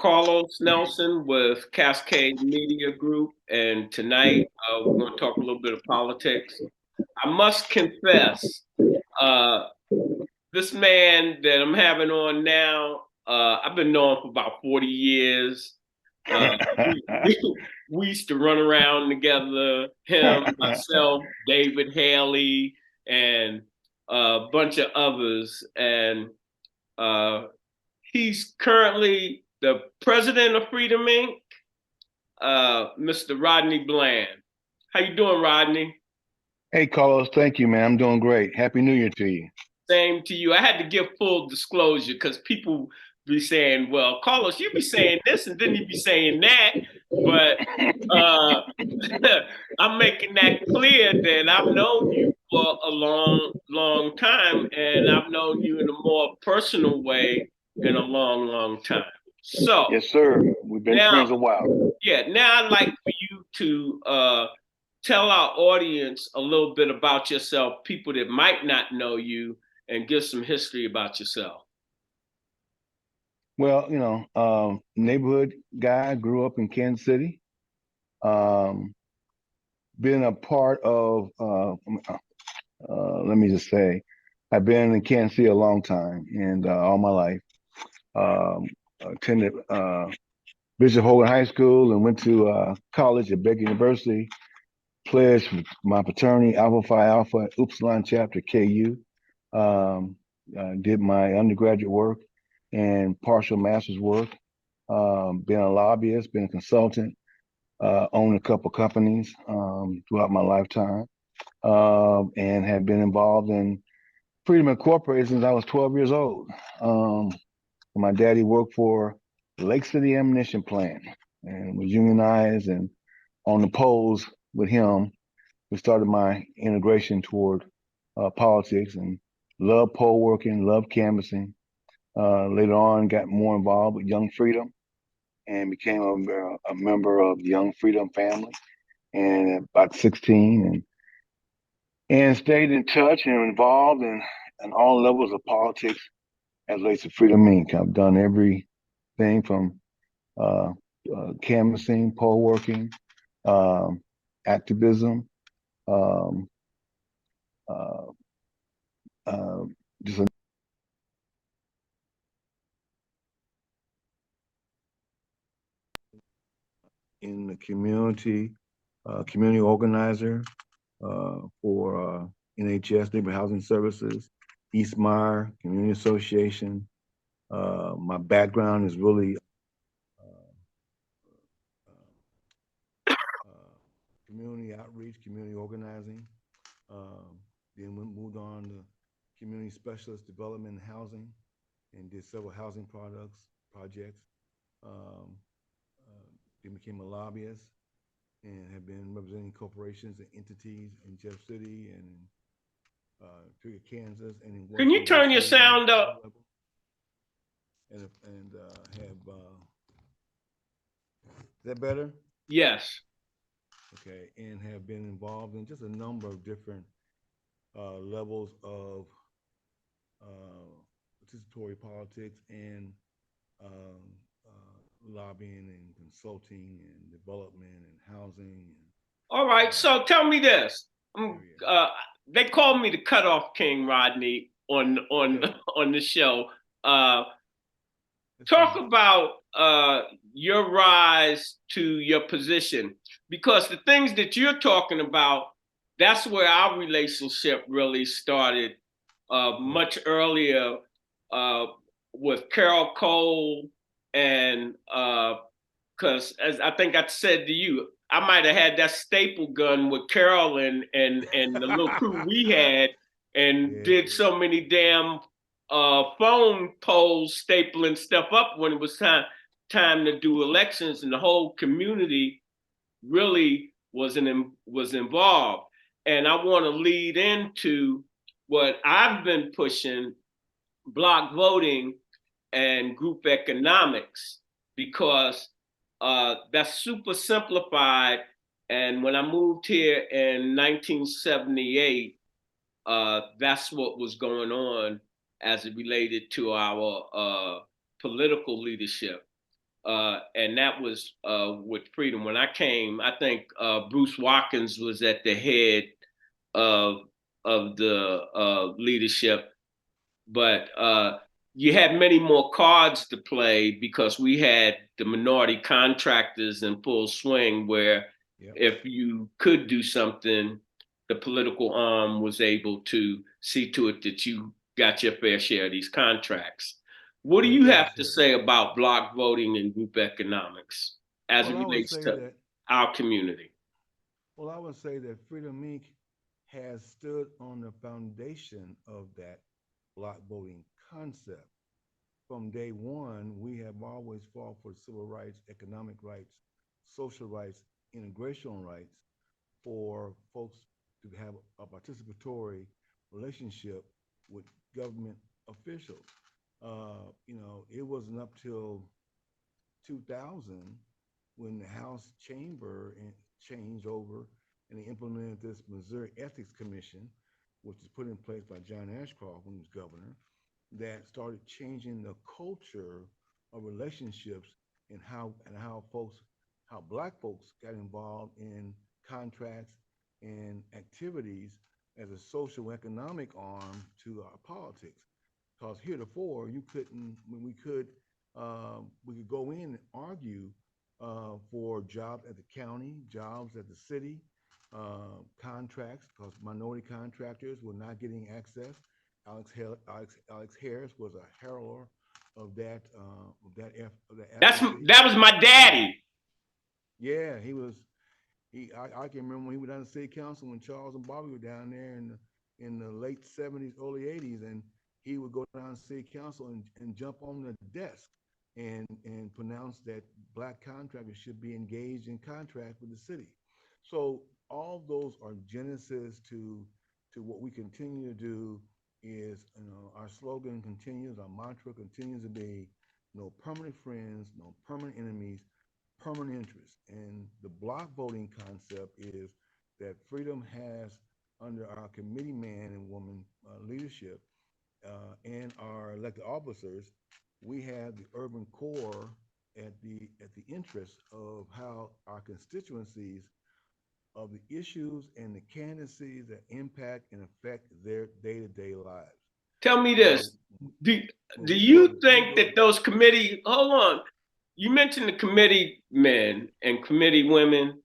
Carlos Nelson with Cascade Media Group, and tonight we're going to talk a little bit of politics. I must confess, uh, this man that I'm having on now, I've been knowing for about 40 years. We used to run around together, him, myself, David Haley, and a bunch of others. And uh, he's currently the president of Freedom Inc., Mr. Rodney Bland. How you doing, Rodney? Hey, Carlos, thank you, man. I'm doing great. Happy New Year to you. Same to you. I had to give full disclosure because people be saying, well, Carlos, you be saying this and then you be saying that. But uh, I'm making that clear that I've known you for a long, long time, and I've known you in a more personal way in a long, long time. So Yes, sir. We've been now, friends a while. yeah, now I'd like for you to tell our audience a little bit about yourself, people that might not know you, and give some history about yourself. Well, neighborhood guy, grew up in Kansas City. Um, been a part of, let me just say, I've been in Kansas City a long time and all my life. Um, attended Bishop Hogan High School and went to college at Baker University. Pledged for my fraternity, Alpha Phi Alpha, Upsilon chapter, KU. Did my undergraduate work and partial master's work. Been a lobbyist, been a consultant, owned a couple companies throughout my lifetime, and have been involved in Freedom Incorporated since I was 12 years old. Um, my daddy worked for Lake City Ammunition Plant and was unionized and on the polls with him. We started my integration toward politics and loved poll working, loved canvassing. Later on, got more involved with Young Freedom and became a member of the Young Freedom family. And at about 16, and stayed in touch and involved in all levels of politics as relates to Freedom Inc. I've done everything from uh, canvassing, poll working, um, activism, um, uh, uh, just in the community, community organizer for NHS, Neighborhood Housing Services, East Meyer Community Association. My background is really uh, community outreach, community organizing. Um, then we moved on to community specialist development and housing, and did several housing projects. Um, uh, then became a lobbyist and have been representing corporations and entities in Jeff City and in Topeka, Kansas, and in Can you Washington turn your D.C. on the sound federal up? level, and have is that better? Yes. Okay, and have been involved in just a number of different levels of participatory politics and um, lobbying and consulting and development and housing and All right. uh, So tell me this. Um, area. uh, they call me the Cutoff King, Rodney, on Okay, on the show. Uh, that's Talk fine. about your rise to your position, because the things that you're talking about, that's where our relationship really started Right. much earlier uh, with Carol Cole, and because as I think I said to you, I might have had that staple gun with Carol and the little crew we had, and Yeah. did so many damn phone polls, stapling stuff up when it was time to do elections, and the whole community really was involved. And I want to lead into what I've been pushing: block voting and group economics, because that's super simplified. And when I moved here in 1978, that's what was going on as it related to our political leadership. and that was with freedom. When I came, I think Bruce Watkins was at the head of the leadership, but you had many more cards to play because we had the minority contractors in full swing, where Yep. if you could do something, the political arm was able to see to it that you got your fair share of these contracts. What do That you that is have to true. say about block voting and group economics as it Well, I would relates say to that. our community? Well, I would say that Freedom Inc. has stood on the foundation of that block voting concept. From day one, we have always fought for civil rights, economic rights, social rights, integration rights for folks to have a participatory relationship with government officials. It wasn't up till 2000 when the House chamber changed over and they implemented this Missouri Ethics Commission, which was put in place by John Ashcroft when he was governor, that started changing the culture of relationships and how black folks got involved in contracts and activities as a social economic arm to our politics. Because heretofore you couldn't when we could go in and argue for jobs at the county, jobs at the city, contracts, because minority contractors were not getting access. Alex Harris was a herald of that advocacy. That was my daddy. Yeah, he was. I can remember when he was on the city council when Charles and Bobby were down there in the late '70s, early '80s, and he would go down to city council and jump on the desk and pronounce that black contractors should be engaged in contract with the city. So all those are genesis to what we continue to do is our slogan continues, our mantra continues to be no permanent friends, no permanent enemies, permanent interests. And the block voting concept is that freedom has under our committee man and woman leadership and our elected officers, we have the urban core at the interest of how our constituencies of the issues and the candidacies that impact and affect their day-to-day lives. Tell me So this. Do, when do we go you to we think go that to those committee, hold on, you mentioned the committee men and committee women.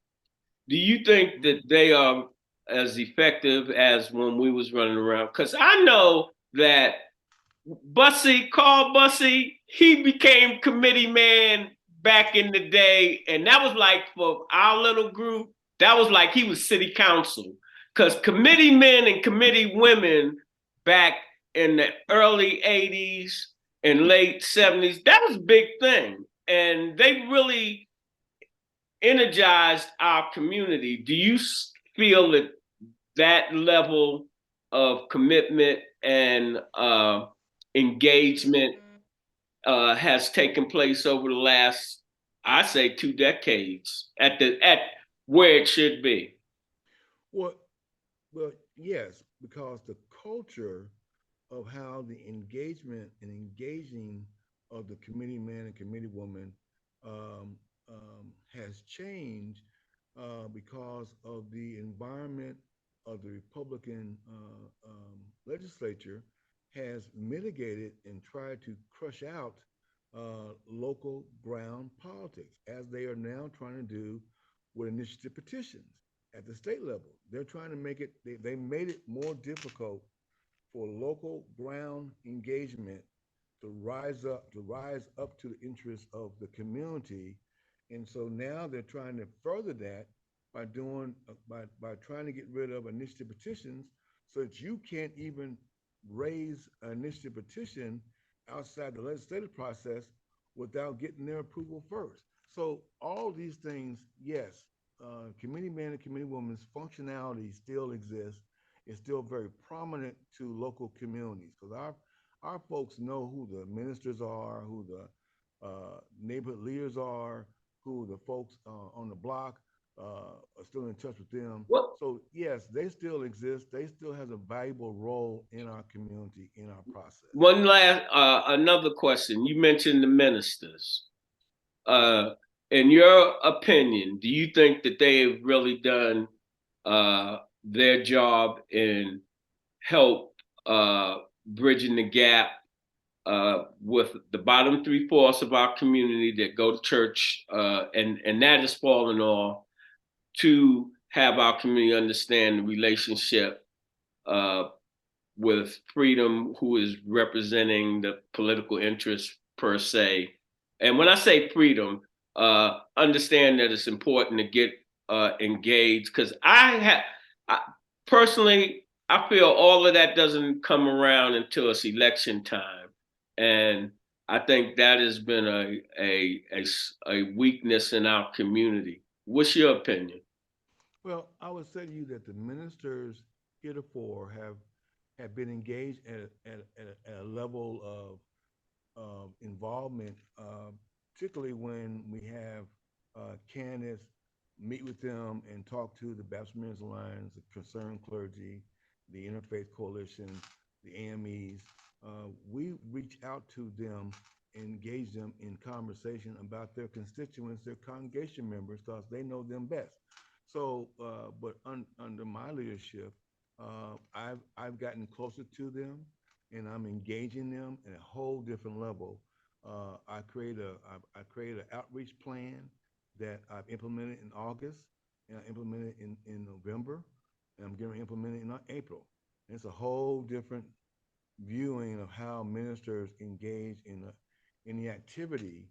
Do you think mhm. that they are as effective as when we was running around? Because I know that Carl Bussy, he became committee man back in the day, and that was like for our little group, that was like he was city council. Because committee men and committee women back in the early 80s and late 70s, that was a big thing. And they really energized our community. Do you feel that that level of commitment and engagement has taken place over the last, I say, 2 decades at where it should be? Well, well, yes, because the culture of how the engagement and engaging of the committee man and committee woman has changed because of the environment of the Republican legislature has mitigated and tried to crush out local ground politics, as they are now trying to do with initiative petitions at the state level. They're trying to make it, they made it more difficult for local ground engagement to rise up to the interests of the community. And so now they're trying to further that by doing by trying to get rid of initiative petitions so that you can't even raise an initiative petition outside the legislative process without getting their approval first. So all these things, yes, committee man and committee woman's functionality still exists. It's still very prominent to local communities because our folks know who the ministers are, who the neighborhood leaders are, who the folks on the block are still in touch with them. What So yes, they still exist. They still have a valuable role in our community, in our process. One last another question. You mentioned the ministers. uh, in your opinion, do you think that they have really done their job in help bridging the gap with the bottom three-fourths of our community that go to church, and that is falling off, to have our community understand the relationship uh, with Freedom, who is representing the political interest per se. And when I say Freedom, understand that it's important to get engaged, because I personally, I feel all of that doesn't come around until it's election time, and I think that has been a weakness in our community. What's your opinion? Well, I would say to you that the ministers heretofore have been engaged at a level of involvement, particularly when we have candidates meet with them and talk to the Baptist Men's Alliance, the concerned clergy, the Interfaith Coalition, the AMEs. We reach out to them, engage them in conversation about their constituents, their congregation members, because they know them best. So, under my leadership, I've gotten closer to them, and I'm engaging them at a whole different level. I created an outreach plan that I've implemented in August, and I implemented in November, and I'm going to implement it in April. And it's a whole different viewing of how ministers engage in the activity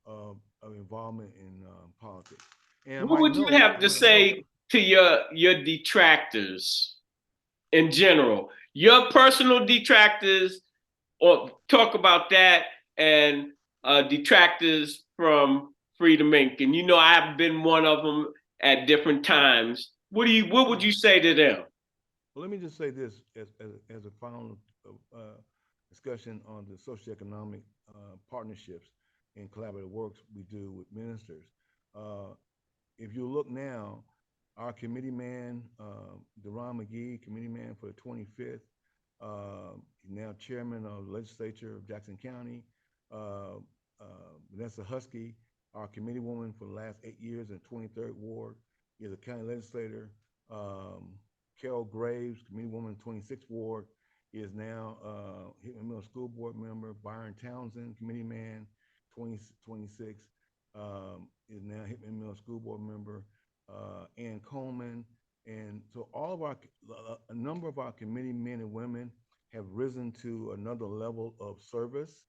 of involvement in politics. And What would you I have to might note, say to your detractors in general? Your personal detractors, or talk about that, and detractors from Freedom Inc. And you know, I've been one of them at different times. What would yeah. you say to them? Well, let me just say this as a final uh, discussion on the socioeconomic partnerships and collaborative works we do with ministers. Uh, if you look now, our committee man, Deron McGee, committee man for the 25th, now chairman of the legislature of Jackson County, uh, Vanessa Husky, our committee woman for the last 8 years in the 23rd Ward, is a county legislator. Um, Carol Graves, committee woman, 26th Ward, is now Hickman Middle School Board member. Byron Townsend, committee man, 2026, is now Hickman Middle School Board member. Ann Coleman, and so a number of our committee men and women have risen to another level of service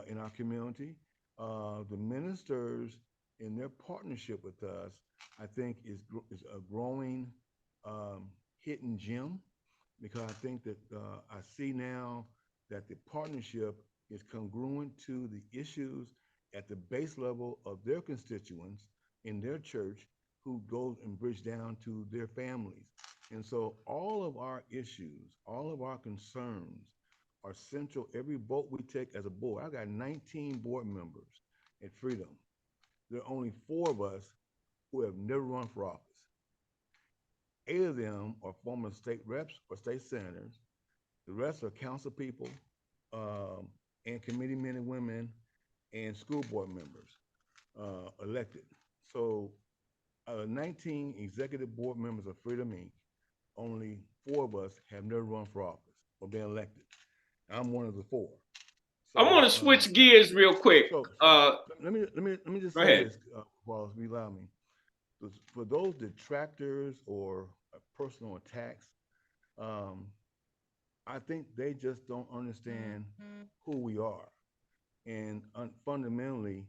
in our community. The ministers, in their partnership with us, I think is a growing hidden gem, because I think that I see now that the partnership is congruent to the issues at the base level of their constituents in their church, who goes and bridge down to their families. And so all of our issues, all of our concerns are central. Every vote we take as a board, I got 19 board members at Freedom. There are only 4 of us who have never run for office. 8 of them are former state reps or state senators. The rest are council people, um, and committee men and women and school board members elected. So 19 executive board members of Freedom Inc., only 4 of us have never run for office or been elected. I'm one of the 4. I want So, to switch gears real quick. so let me just Go say ahead. this, while you allow me. For those detractors or personal attacks, um, I think they just don't understand who we are, and fundamentally,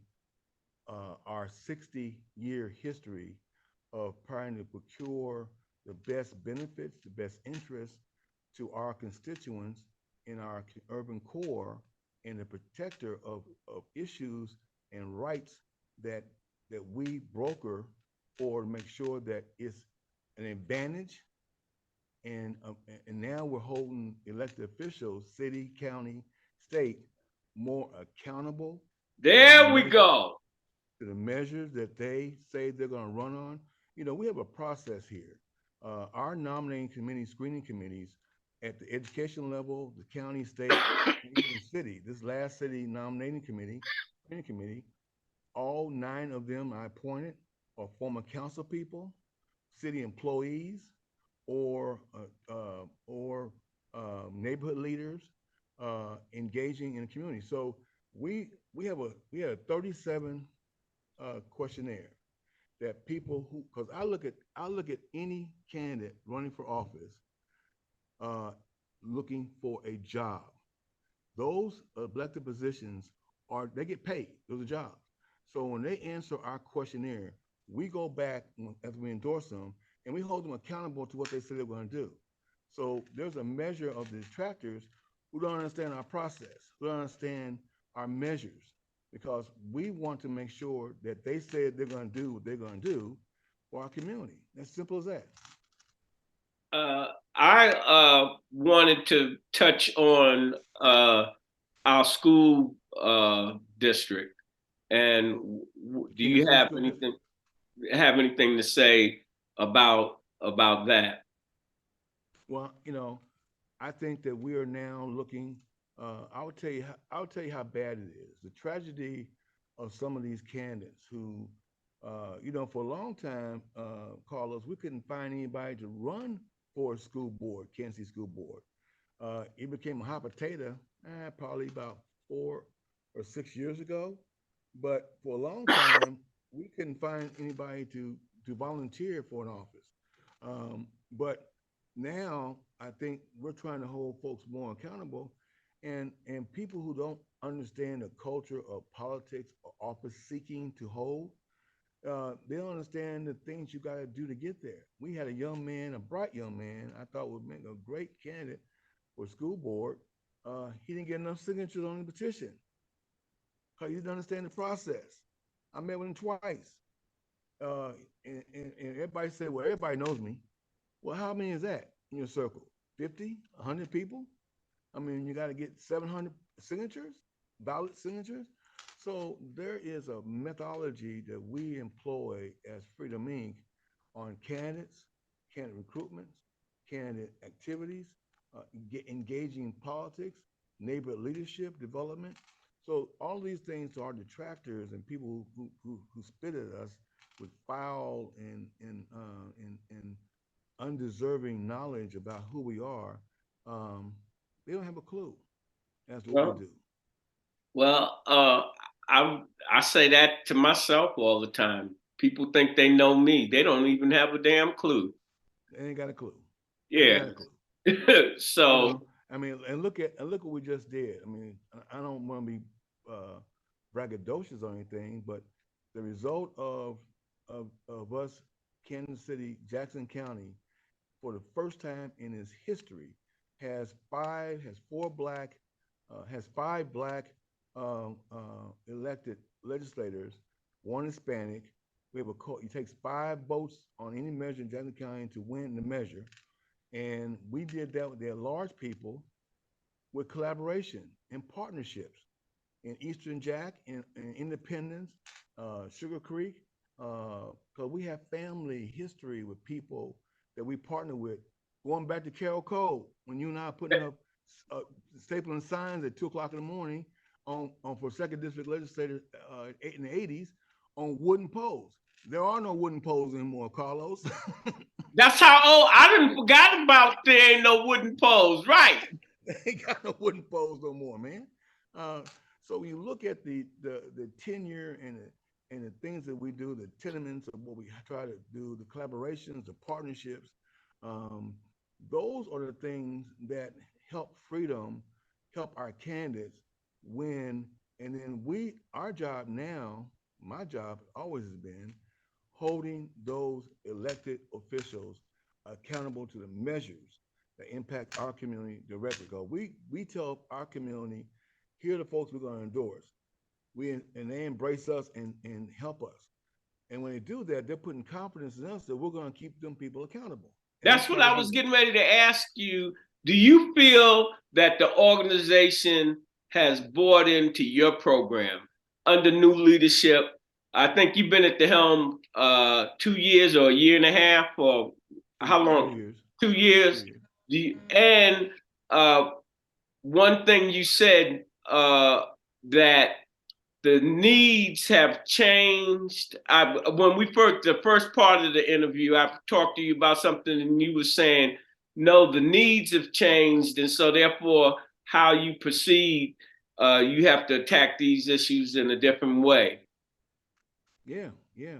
our 60-year history of trying to procure the best benefits, the best interests to our constituents in our urban core, and the protector of issues and rights that we broker for, to make sure that it's an advantage. And now we're holding elected officials, city, county, state, more accountable to the There we measure go. that they say they're going to run on. We have a process here. Our nominating committee, screening committees at the education level, the county, state, and even the city. This last city nominating committee, screening committee, All 9 of them I appointed are former council people, city employees, or neighborhood leaders engaging in the community. So we had a 37 questionnaire that people who, because I look at any candidate running for office uh, looking for a job. Those elected positions are, they get paid. Those are jobs. So when they answer our questionnaire, we go back after we endorse them and we hold them accountable to what they said they're going to do. So there's a measure of the detractors who don't understand our process, who don't understand our measures, because we want to make sure that they said they're going to do what they're going to do for our community. As simple as that. I wanted to touch on our school district, and do Kansas you City School District. have anything to say about that? Well, I think that we are now looking. I'll tell you. I'll tell you how bad it is. The tragedy of some of these candidates who, for a long time, Carlos, we couldn't find anybody to run for a school board, Kansas City School Board. It became a hot potato probably about 4 or 6 years ago. But for a long time, we couldn't find anybody to volunteer for an office. But now I think we're trying to hold folks more accountable, and people who don't understand the culture of politics or office seeking to hold, they don't understand the things you got to do to get there. We had a young man, a bright young man, I thought would make a great candidate for school board. He didn't get enough signatures on the petition because he didn't understand the process. I met with him twice, and everybody said, "Well, everybody knows me." Well, how many is that in your circle? 50, 100 people? I mean, you got to get 700 signatures, ballot signatures. So there is a methodology that we employ as Freedom Inc. on candidates, candidate recruitments, candidate activities, engaging politics, neighborhood leadership development. So all these things are detractors and people who spit at us with foul and undeserving knowledge about who we are. Um, they don't have a clue as to what we Well, do. well, I I say that to myself all the time. People think they know me. They don't even have a damn clue. They ain't got a clue. They ain't Yeah. got a clue. You So know, I mean, and look what we just did. I mean, I don't want to be uh, braggadocious or anything, but the result of us, Kansas City, Jackson County, for the first time in its history, has five black elected legislators, one Hispanic. We have it takes 5 votes on any measure in Jackson County to win the measure, and we did that with their large people with collaboration and partnerships in Eastern Jack, in Independence, Sugar Creek, because we have family history with people that we partner with, going back to Carol Cole when you and I are putting up uh, stapling signs at 2 o'clock in the morning on for second district legislators in the '80s on wooden poles. There are no wooden poles anymore, Carlos. that's how old I didn't forgot about there ain't no wooden poles, right? They ain't got no wooden poles no more, man. Uh, so when you look at the tenure and the things that we do, the tenements of what we try to do, the collaborations, the partnerships, um, those are the things that help freedom, help our candidates win. And then our job now, my job always has been holding those elected officials accountable to the measures that impact our community directly. Because we tell our community, here are the folks we're going to endorse. And they embrace us and help us. And when they do that, they're putting confidence in us that we're going to keep them people accountable. And we That's what try to I do was that. getting ready to ask you. Do you feel that the organization has bought into your program under new leadership? I think you've been at the helm 2 years or a year and a half, or two how two long? years, 2 years. 2 years. And one thing you said that the needs have changed. When the first part of the interview, I talked to you about something, and you were saying, no, the needs have changed, and so therefore, how you proceed, you have to attack these issues in a different way. Yeah, yeah.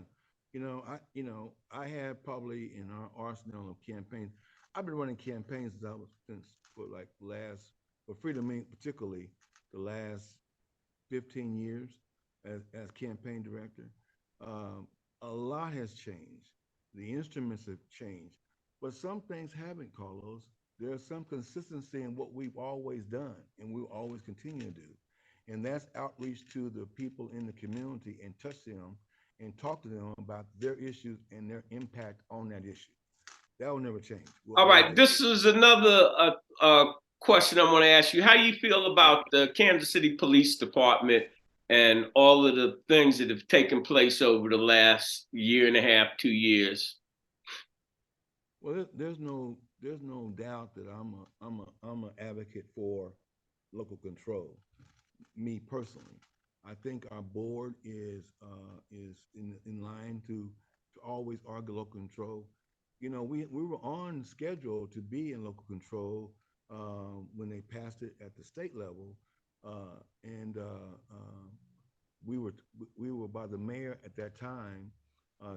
I have probably in our arsenal of campaigns. I've been running campaigns since for like last for Freedom Inc. particularly the last 15 years as campaign director. Um, a lot has changed. The instruments have changed, but some things haven't, Carlos. There's some consistency in what we've always done and we'll always continue to do. And that's outreach to the people in the community and touch them and talk to them about their issues and their impact on that issue. That will never change. We'll All always right, do it. this is another question I want to ask you. How do you feel about the Kansas City Police Department and all of the things that have taken place over the last year and a half, 2 years? Well, there's no doubt that I'm an advocate for local control. Me personally, I think our board is in line to always argue local control. We were on schedule to be in local control when they passed it at the state level, and we were we were by the mayor at that time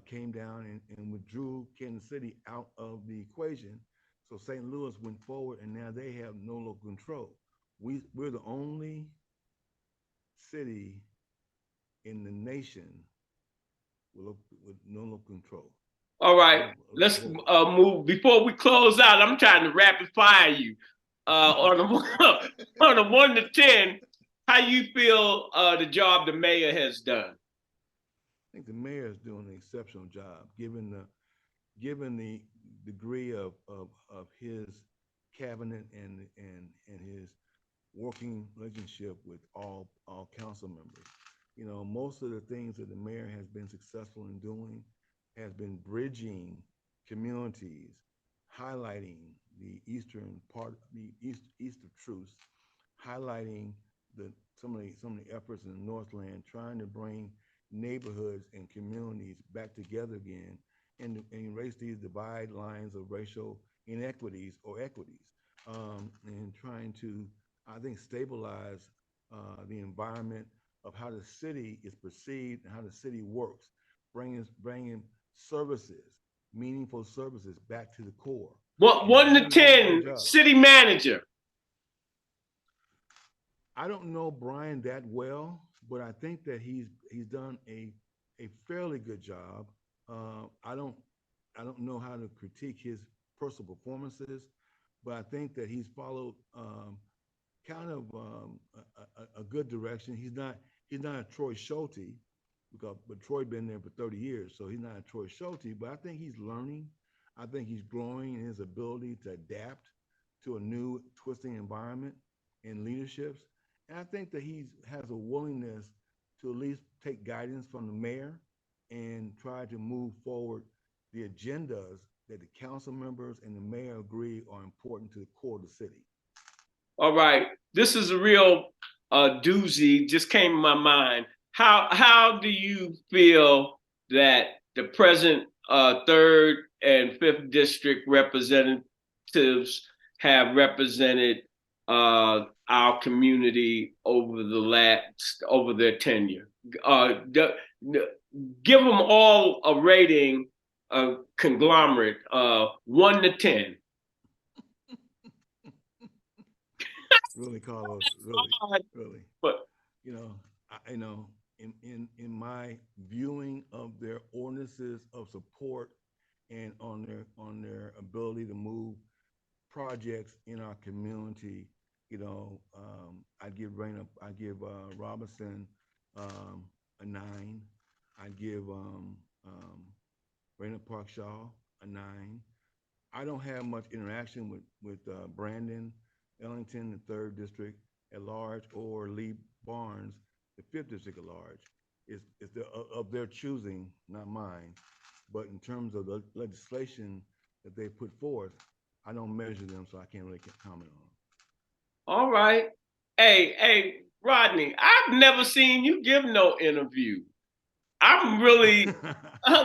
came down and withdrew Kansas City out of the equation. So St. Louis went forward, and now they have no local control. We're the only city in the nation with no local control. All right, No let's board. move. Before we close out, I'm trying to rapid fire you. On a on a 1 to 10, how you feel the job the mayor has done? I think the mayor is doing an exceptional job, given the degree of his cabinet and his working relationship with all council members. Most of the things that the mayor has been successful in doing has been bridging communities, highlighting the eastern part, the east of truce, highlighting the some of the efforts in the Northland, trying to bring neighborhoods and communities back together again, and erase these divide lines of racial inequities or equities, and trying to, I think, stabilize the environment of how the city is perceived and how the city works, bringing services, meaningful services back to the core. One, And I one think to he's doing a great 10, job. city manager. I don't know Brian that well, but I think that he's done a fairly good job. I don't know how to critique his personal performances, but I think that he's followed kind of a good direction. He's not a Troy Schulte because but Troy been there for 30 years, so he's not a Troy Schulte. But I think he's learning. I think he's growing in his ability to adapt to a new twisting environment in leaderships. And I think that he has a willingness to at least take guidance from the mayor and try to move forward the agendas that the council members and the mayor agree are important to the core of the city. All right, this is a real doozy. Just came in my mind. How do you feel that the present third and fifth district representatives have represented our community over their tenure? Give them all a rating, a conglomerate, 1 to 10. Really, Carlos, really, really. But You know, in my viewing of their ordinances of support and on their ability to move projects in our community, I give Robinson a 9. I give Raina Park Shaw a 9. I don't have much interaction with Brandon Ellington, the third district at large, or Lee Barnes, the fifth district at large. It's of their choosing, not mine. But in terms of the legislation that they put forth, I don't measure them, so I can't really comment on them. all right. Hey, Rodney, I've never seen you give no interview. I'm really,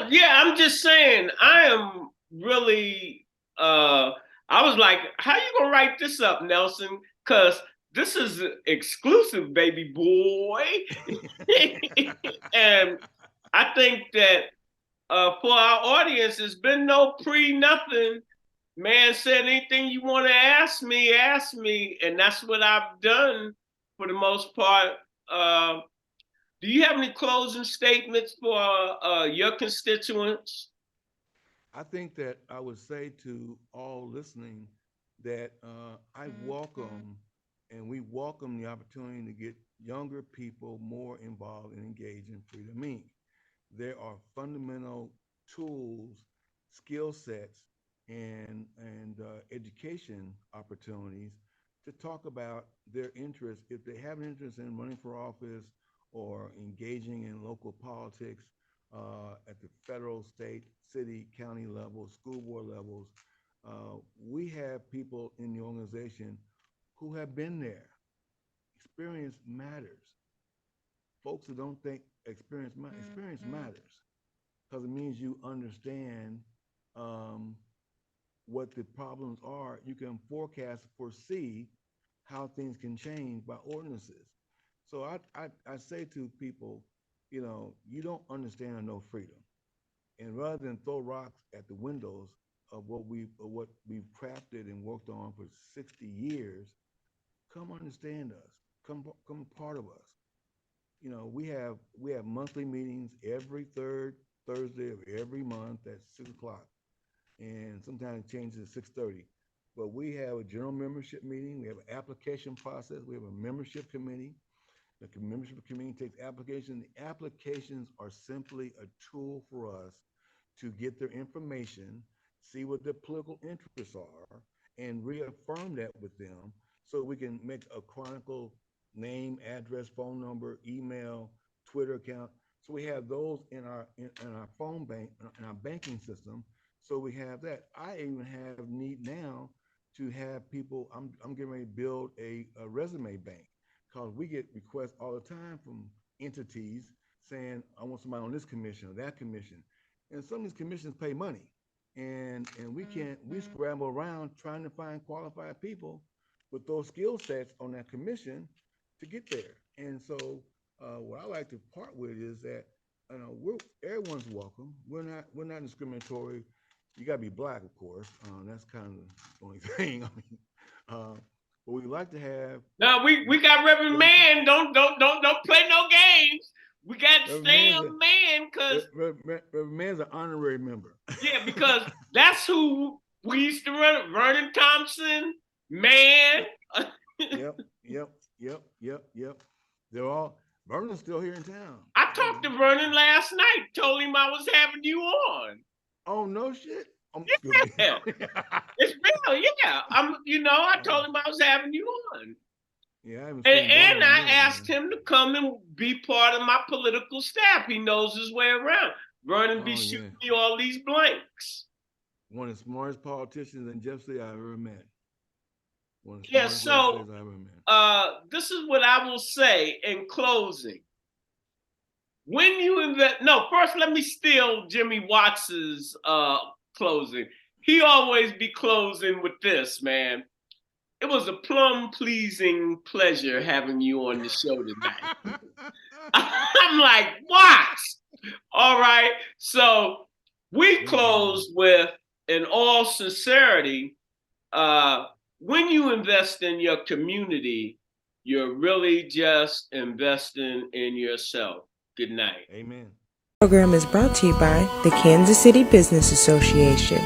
yeah, I'm just saying, I am really, I was like, how you gonna write this up, Nelson? Because this is exclusive, baby boy. And I think that for our audience, it's been no pre-nothing. Man said anything you want to ask me, and that's what I've done for the most part. Do you have any closing statements for your constituents? I think that I would say to all listening that I welcome and we welcome the opportunity to get younger people more involved and engaged in Freedom Inc. There are fundamental tools, skill sets, and education opportunities to talk about their interests. If they have an interest in running for office or engaging in local politics at the federal, state, city, county level, school board levels, we have people in the organization who have been there. Experience matters. Folks who don't think experience matters because it means you understand um, what the problems are. You can foresee how things can change by ordinances. So I say to people, you don't understand or know freedom. And rather than throw rocks at the windows of what we've crafted and worked on for 60 years, come understand us. Come part of us. We have monthly meetings every third Thursday of every month at 6 o'clock, and sometimes it changes at 6:30. But we have a general membership meeting. We have an application process. We have a membership committee. The membership committee takes applications. The applications are simply a tool for us to get their information, see what their political interests are, and reaffirm that with them so we can make a chronicle name, address, phone number, email, Twitter account. So we have those in our phone bank, in our banking system. So we have that. I even have need now to have people. I'm getting ready to build a resume bank because we get requests all the time from entities saying, I want somebody on this commission or that commission. And some of these commissions pay money. And we scramble around trying to find qualified people with those skill sets on that commission to get there. And so what I like to part with is that everyone's welcome. We're not discriminatory. You got to be black, of course. That's kind of the only thing. I mean, but we like to have. No, we got Reverend Man. Don't play no games. We got to stay a man because Reverend Man's an honorary member. Yeah, because that's who we used to run. Vernon Thompson, Man. Yep. They're all. Vernon's still here in town. I talked to Vernon last night. Told him I was having you on. Oh no shit. Yeah. It's real. Yeah. I told him I was having you on. Yeah, and I asked him to come and be part of my political staff. He knows his way around. Vernon be shooting me all these blanks. One of the smartest politicians and Jeff I've ever met. Yeah, so this is what I will say in closing. When you first let me steal Jimmy Watts's closing. He always be closing with this, man. It was a plum pleasing pleasure having you on the show tonight. I'm like, what? All right. So we close with, in all sincerity, when you invest in your community, you're really just investing in yourself. Good night. Amen. The program is brought to you by the Kansas City Business Association.